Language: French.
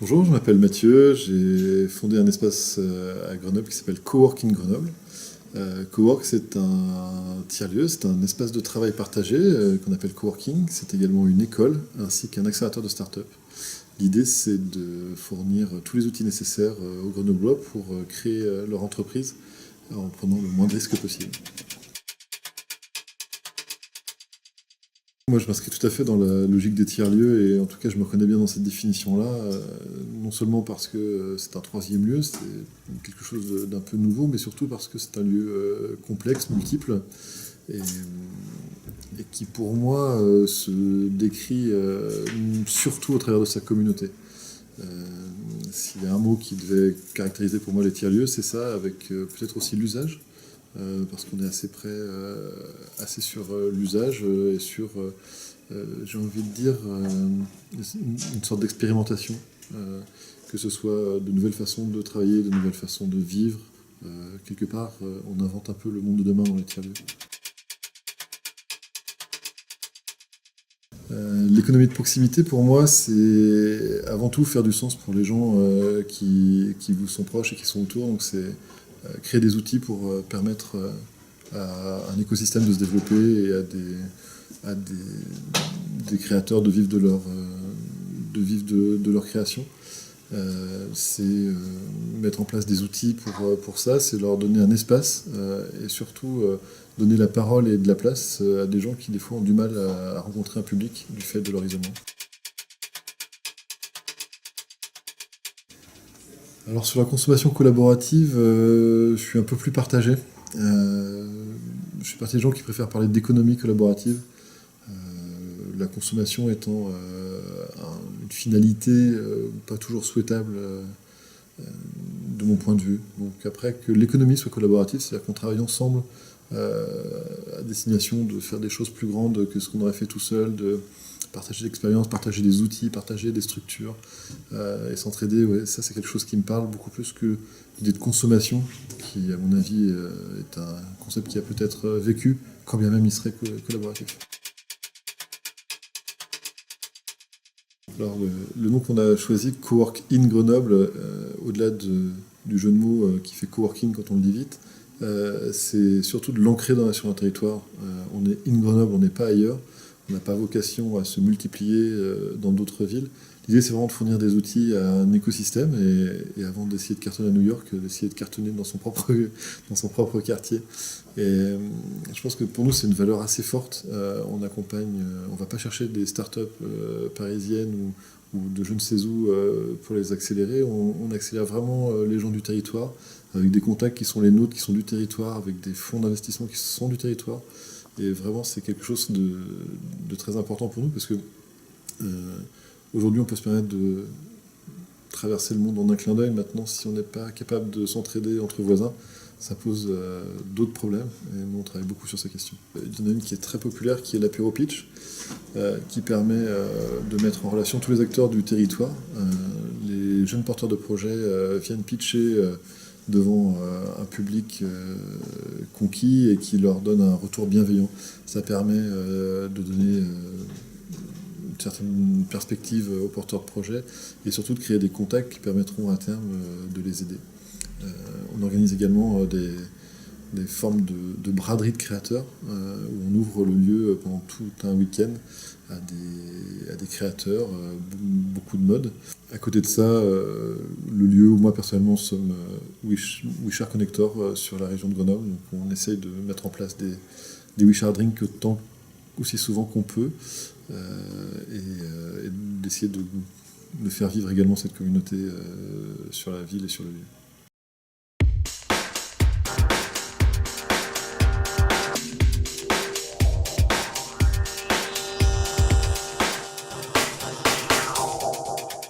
Bonjour, je m'appelle Mathieu, j'ai fondé un espace à Grenoble qui s'appelle Coworking Grenoble. Cowork, c'est un tiers-lieu, c'est un espace de travail partagé qu'on appelle Coworking. C'est également une école ainsi qu'un accélérateur de start-up. L'idée, c'est de fournir tous les outils nécessaires aux Grenoblois pour créer leur entreprise en prenant le moins de risques possible. Moi, je m'inscris tout à fait dans la logique des tiers-lieux et en tout cas, je me reconnais bien dans cette définition-là. Non seulement parce que c'est un troisième lieu, c'est quelque chose d'un peu nouveau, mais surtout parce que c'est un lieu complexe, multiple et, et qui, pour moi, se décrit surtout au travers de sa communauté. Euh, S'il y a un mot qui devait caractériser pour moi les tiers-lieux, c'est ça, avec peut-être aussi l'usage. Parce qu'on est assez près, assez sur l'usage et sur, j'ai envie de dire, une sorte d'expérimentation, que ce soit de nouvelles façons de travailler, de nouvelles façons de vivre. Quelque part, on invente un peu le monde de demain dans les tiers-lieux. L'économie de proximité, pour moi, c'est avant tout faire du sens pour les gens qui vous sont proches et qui sont autour. Donc c'est créer des outils pour permettre à un écosystème de se développer et des créateurs de vivre de leur création. C'est mettre en place des outils pour ça, c'est leur donner un espace et surtout donner la parole et de la place à des gens qui des fois ont du mal à rencontrer un public du fait de leur isolement. Alors sur la consommation collaborative, je suis un peu plus partagé. Euh, je suis partie des gens qui préfèrent parler d'économie collaborative, la consommation étant une finalité pas toujours souhaitable de mon point de vue. Donc après, que l'économie soit collaborative, c'est-à-dire qu'on travaille ensemble à destination de faire des choses plus grandes que ce qu'on aurait fait tout seul, de partager l'expérience, partager des outils, partager des structures et s'entraider, ouais, ça c'est quelque chose qui me parle beaucoup plus que l'idée de consommation, qui à mon avis est un concept qui a peut-être vécu, quand bien même il serait collaboratif. Alors le nom qu'on a choisi, Cowork in Grenoble, au-delà du jeu de mots qui fait coworking quand on le dit vite, c'est surtout de l'ancrer sur un territoire. On est in Grenoble, on n'est pas ailleurs. On n'a pas vocation à se multiplier dans d'autres villes. L'idée, c'est vraiment de fournir des outils à un écosystème et avant d'essayer de cartonner à New York, d'essayer de cartonner dans son propre quartier. Et je pense que pour nous, c'est une valeur assez forte. On accompagne, on ne va pas chercher des startups parisiennes ou de je ne sais où pour les accélérer. On accélère vraiment les gens du territoire avec des contacts qui sont les nôtres, qui sont du territoire, avec des fonds d'investissement qui sont du territoire. Et vraiment, c'est quelque chose de très important pour nous parce que aujourd'hui, on peut se permettre de traverser le monde en un clin d'œil. Maintenant, si on n'est pas capable de s'entraider entre voisins, ça pose d'autres problèmes. Et nous, on travaille beaucoup sur ces questions. Il y en a une qui est très populaire, qui est l'apéro pitch, qui permet de mettre en relation tous les acteurs du territoire. Les jeunes porteurs de projets viennent pitcher devant un public conquis et qui leur donne un retour bienveillant. Ça permet de donner une certaine perspective aux porteurs de projets et surtout de créer des contacts qui permettront à terme de les aider. On organise également des formes de braderie de créateurs où on ouvre le lieu pendant tout un week-end à des créateurs, beaucoup de modes. À côté de ça, le lieu où moi personnellement sommes Wishart Connector sur la région de Grenoble. Donc on essaye de mettre en place des Wishart Drinks aussi souvent qu'on peut et d'essayer de faire vivre également cette communauté sur la ville et sur le lieu.